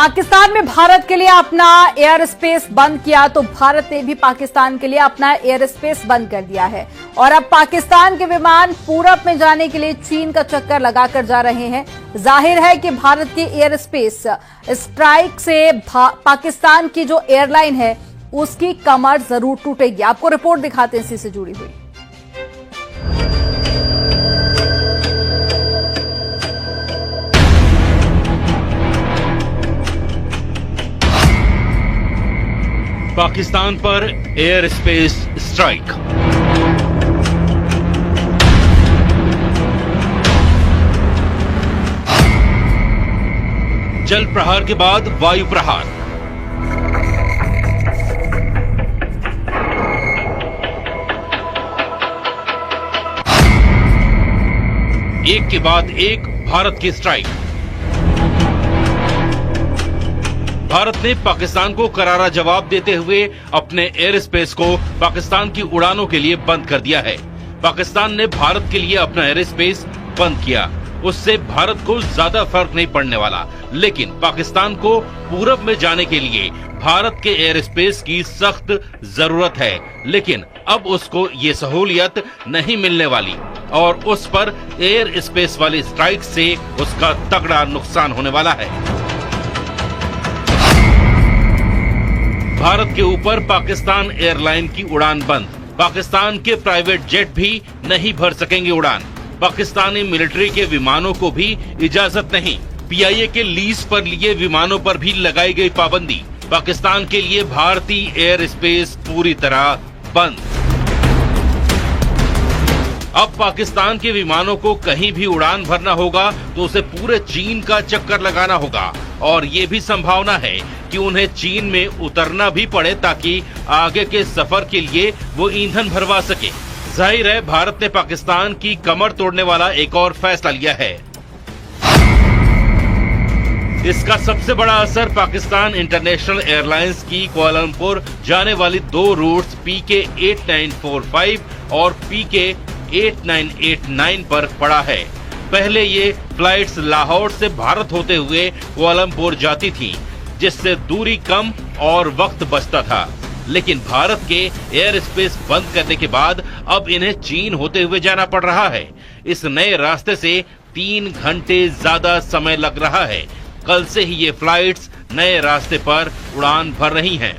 पाकिस्तान में भारत के लिए अपना एयर स्पेस बंद किया तो भारत ने भी पाकिस्तान के लिए अपना एयर स्पेस बंद कर दिया है और अब पाकिस्तान के विमान पूरब में जाने के लिए चीन का चक्कर लगाकर जा रहे हैं। जाहिर है कि भारत के एयर स्पेस स्ट्राइक से पाकिस्तान की जो एयरलाइन है उसकी कमर जरूर टूटेगी। आपको रिपोर्ट दिखाते हैं इसी से जुड़ी हुई। पाकिस्तान पर एयर स्पेस स्ट्राइक। जल प्रहार के बाद वायु प्रहार। एक के बाद एक भारत की स्ट्राइक। भारत ने पाकिस्तान को करारा जवाब देते हुए अपने एयर स्पेस को पाकिस्तान की उड़ानों के लिए बंद कर दिया है। पाकिस्तान ने भारत के लिए अपना एयर स्पेस बंद किया, उससे भारत को ज्यादा फर्क नहीं पड़ने वाला, लेकिन पाकिस्तान को पूरब में जाने के लिए भारत के एयर स्पेस की सख्त जरूरत है। लेकिन अब उसको ये सहूलियत नहीं मिलने वाली और उस पर एयर स्पेस वाली स्ट्राइक से उसका तगड़ा नुकसान होने वाला है। भारत के ऊपर पाकिस्तान एयरलाइन की उड़ान बंद। पाकिस्तान के प्राइवेट जेट भी नहीं भर सकेंगे उड़ान। पाकिस्तानी मिलिट्री के विमानों को भी इजाजत नहीं। पीआईए के लीज पर लिए विमानों पर भी लगाई गई पाबंदी। पाकिस्तान के लिए भारतीय एयर स्पेस पूरी तरह बंद। अब पाकिस्तान के विमानों को कहीं भी उड़ान भरना होगा तो उसे पूरे चीन का चक्कर लगाना होगा और ये भी संभावना है कि उन्हें चीन में उतरना भी पड़े ताकि आगे के सफर के लिए वो ईंधन भरवा सके। जाहिर है भारत ने पाकिस्तान की कमर तोड़ने वाला एक और फैसला लिया है। इसका सबसे बड़ा असर पाकिस्तान इंटरनेशनल एयरलाइंस की कुआलालंपुर जाने वाली दो रूट्स पीके 8945 और पीके 8989 पर पड़ा है। पहले ये फ्लाइट्स लाहौर से भारत होते हुए कुआलालंपुर जाती थी, जिससे दूरी कम और वक्त बचता था। लेकिन भारत के एयर स्पेस बंद करने के बाद अब इन्हें चीन होते हुए जाना पड़ रहा है। इस नए रास्ते से 3 घंटे ज्यादा समय लग रहा है। कल से ही ये फ्लाइट्स नए रास्ते पर उड़ान भर रही हैं।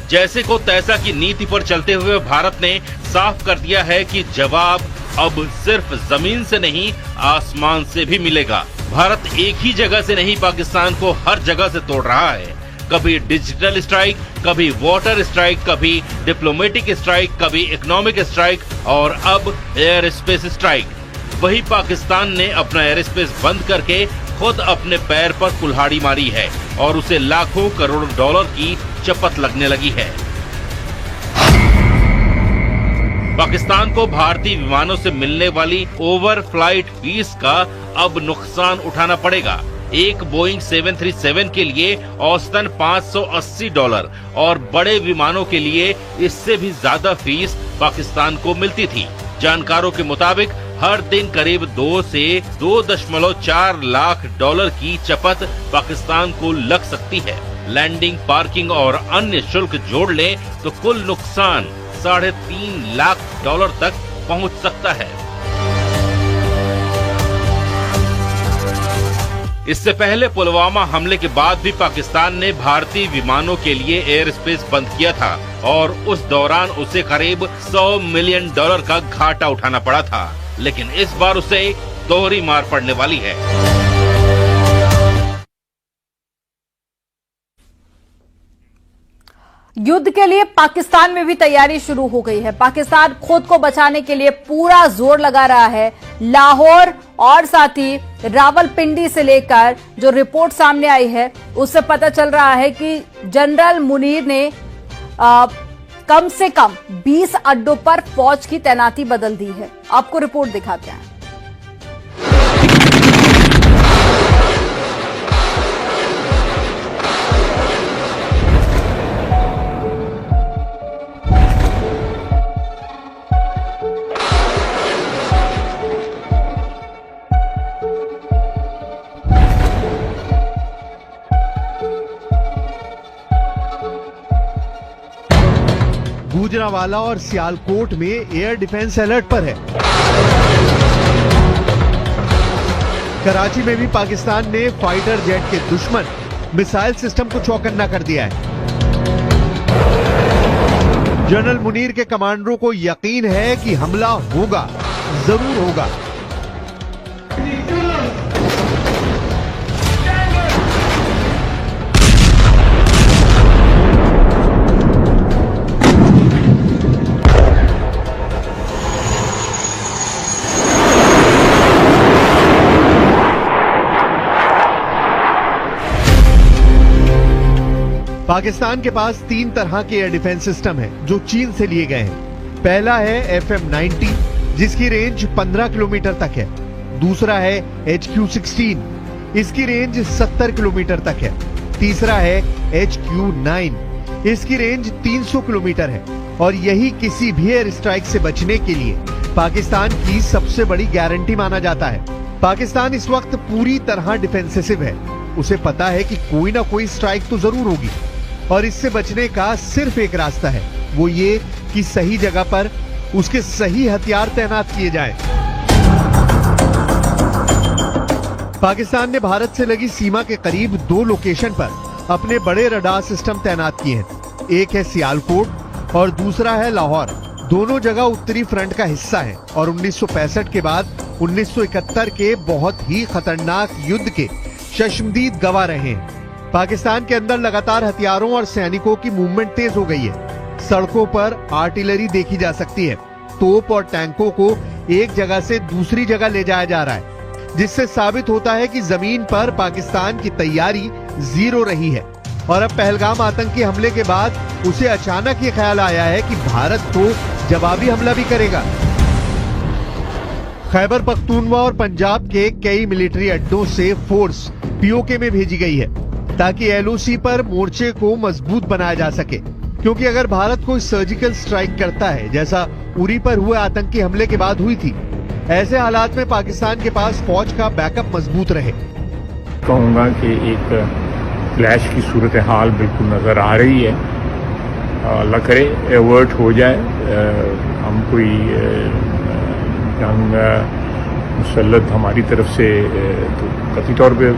जैसे को तैसा की नीति पर चलते हुए भारत ने साफ कर दिया है कि जवाब अब सिर्फ जमीन से नहीं आसमान से भी मिलेगा। भारत एक ही जगह से नहीं पाकिस्तान को हर जगह से तोड़ रहा है। कभी डिजिटल स्ट्राइक, कभी वाटर स्ट्राइक, कभी डिप्लोमेटिक स्ट्राइक, कभी इकोनॉमिक स्ट्राइक और अब एयर स्पेस स्ट्राइक। वही पाकिस्तान ने अपना एयर स्पेस बंद करके खुद अपने पैर पर कुल्हाड़ी मारी है और उसे लाखों करोड़ डॉलर की चपत लगने लगी है। पाकिस्तान को भारतीय विमानों से मिलने वाली ओवर फ्लाइट फीस का अब नुकसान उठाना पड़ेगा। एक बोइंग 737 के लिए औसतन $580 और बड़े विमानों के लिए इससे भी ज्यादा फीस पाकिस्तान को मिलती थी। जानकारों के मुताबिक हर दिन करीब 2 से 2.4 लाख डॉलर की चपत पाकिस्तान को लग सकती है। लैंडिंग, पार्किंग और अन्य शुल्क जोड़ लें तो कुल नुकसान $3.5 लाख तक पहुंच सकता है। इससे पहले पुलवामा हमले के बाद भी पाकिस्तान ने भारतीय विमानों के लिए एयर स्पेस बंद किया था और उस दौरान उसे करीब $100 मिलियन का घाटा उठाना पड़ा था। लेकिन इस बार उसे दोहरी मार पड़ने वाली है। युद्ध के लिए पाकिस्तान में भी तैयारी शुरू हो गई है। पाकिस्तान खुद को बचाने के लिए पूरा जोर लगा रहा है। लाहौर और साथ ही रावलपिंडी से लेकर जो रिपोर्ट सामने आई है उससे पता चल रहा है कि जनरल मुनीर ने कम से कम 20 अड्डों पर फौज की तैनाती बदल दी है। आपको रिपोर्ट दिखाते हैं। गुजरांवाला और सियालकोट में एयर डिफेंस अलर्ट पर है। कराची में भी पाकिस्तान ने फाइटर जेट के दुश्मन मिसाइल सिस्टम को चौकन्ना कर दिया है। जनरल मुनीर के कमांडरों को यकीन है कि हमला होगा, जरूर होगा। पाकिस्तान के पास 3 तरह के एयर डिफेंस सिस्टम हैं जो चीन से लिए गए हैं। पहला है FM-90 जिसकी रेंज 15 किलोमीटर तक है। दूसरा है HQ-16, इसकी रेंज 70 किलोमीटर तक है। तीसरा है HQ-9, इसकी रेंज 300 किलोमीटर है। और यही किसी भी एयर स्ट्राइक से बचने के लिए पाकिस्तान की सबसे बड़ी गारंटी माना जाता है। पाकिस्तान इस वक्त पूरी तरह डिफेंसिव है। उसे पता है कि कोई ना कोई स्ट्राइक तो जरूर होगी और इससे बचने का सिर्फ एक रास्ता है, वो ये कि सही जगह पर उसके सही हथियार तैनात किए जाएं। पाकिस्तान ने भारत से लगी सीमा के करीब 2 लोकेशन पर अपने बड़े रडार सिस्टम तैनात किए हैं। एक है सियालकोट और दूसरा है लाहौर। दोनों जगह उत्तरी फ्रंट का हिस्सा है और 1965 के बाद 1971 के बहुत ही खतरनाक युद्ध के शश्मदीद गवाह रहे हैं। पाकिस्तान के अंदर लगातार हथियारों और सैनिकों की मूवमेंट तेज हो गई है। सड़कों पर आर्टिलरी देखी जा सकती है। तोप और टैंकों को एक जगह से दूसरी जगह ले जाया जा रहा है, जिससे साबित होता है कि जमीन पर पाकिस्तान की तैयारी जीरो रही है। और अब पहलगाम आतंकी हमले के बाद उसे अचानक ये ख्याल आया है कि भारत तो जवाबी हमला भी करेगा। खैबर पख्तूनवा और पंजाब के कई मिलिट्री अड्डों से फोर्स POK में भेजी गई है ताकि LOC पर मोर्चे को मजबूत बनाया जा सके। क्योंकि अगर भारत कोई सर्जिकल स्ट्राइक करता है, जैसा उरी पर हुए आतंकी हमले के बाद हुई थी, ऐसे हालात में पाकिस्तान के पास फौज का बैकअप मजबूत रहे। कहूँगा कि एक क्लैश की सूरत हाल बिल्कुल नजर आ रही है। अल्लाह करे एवर्ट हो जाए, हम कोई जंग मुसल्लत हमारी तरफ से तो कतई तौर पे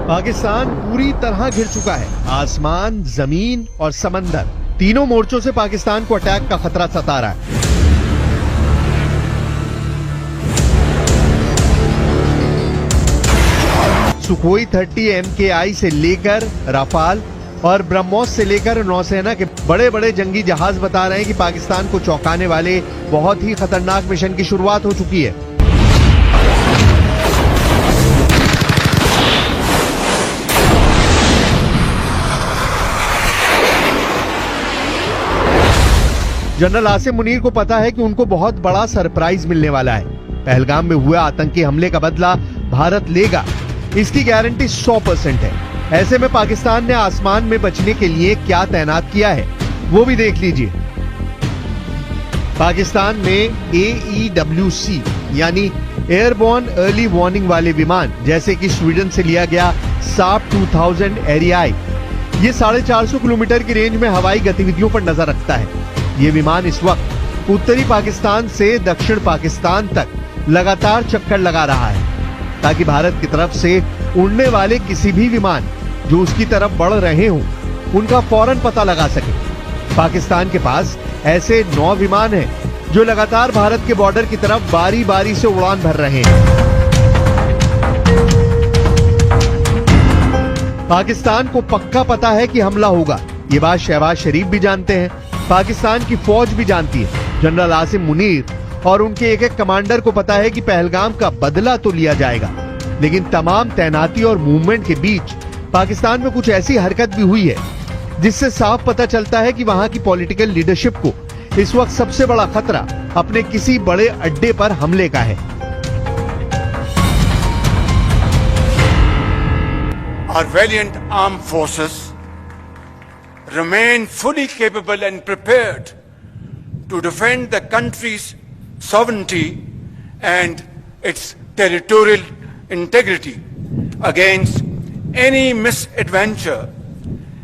पाकिस्तान पूरी तरह घिर चुका है। आसमान, जमीन और समंदर, तीनों मोर्चों से पाकिस्तान को अटैक का खतरा सता रहा है। सुखोई 30 MKI से लेकर राफाल और ब्रह्मोस से लेकर नौसेना के बड़े बड़े जंगी जहाज बता रहे हैं कि पाकिस्तान को चौंकाने वाले बहुत ही खतरनाक मिशन की शुरुआत हो चुकी है। जनरल आसिम मुनीर को पता है कि उनको बहुत बड़ा सरप्राइज मिलने वाला है। पहलगाम में हुए आतंकी हमले का बदला भारत लेगा, इसकी गारंटी 100% है। ऐसे में पाकिस्तान ने आसमान में बचने के लिए क्या तैनात किया है वो भी देख लीजिए। पाकिस्तान में AEWC यानी एयरबोर्न अर्ली वार्निंग वाले विमान, जैसे कि स्वीडन से लिया गया साप 2000 एरियाई, ये 450 किलोमीटर की रेंज में हवाई गतिविधियों पर नजर रखता है। ये विमान इस वक्त उत्तरी पाकिस्तान से दक्षिण पाकिस्तान तक लगातार चक्कर लगा रहा है ताकि भारत की तरफ से उड़ने वाले किसी भी विमान जो उसकी तरफ बढ़ रहे हों, उनका फौरन पता लगा सके। पाकिस्तान के पास ऐसे 9 विमान हैं जो लगातार भारत के बॉर्डर की तरफ बारी बारी से उड़ान भर रहे हैं। पाकिस्तान को पक्का पता है कि हमला होगा। ये बात शहबाज शरीफ भी जानते हैं, पाकिस्तान की फौज भी जानती है। जनरल आसिम मुनीर और उनके एक कमांडर को पता है कि पहलगाम का बदला तो लिया जाएगा, लेकिन तमाम तैनाती और मूवमेंट के बीच पाकिस्तान में कुछ ऐसी हरकत भी हुई है जिससे साफ पता चलता है कि वहां की पॉलिटिकल लीडरशिप को इस वक्त सबसे बड़ा खतरा अपने किसी बड़े अड्डे पर हमले का है। Our valiant armed forces remain fully capable and prepared to defend the country's sovereignty and its territorial integrity against any misadventure,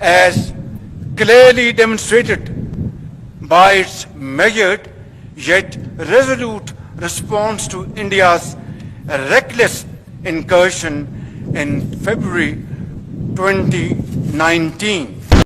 as clearly demonstrated by its measured yet resolute response to India's reckless incursion in February 2019.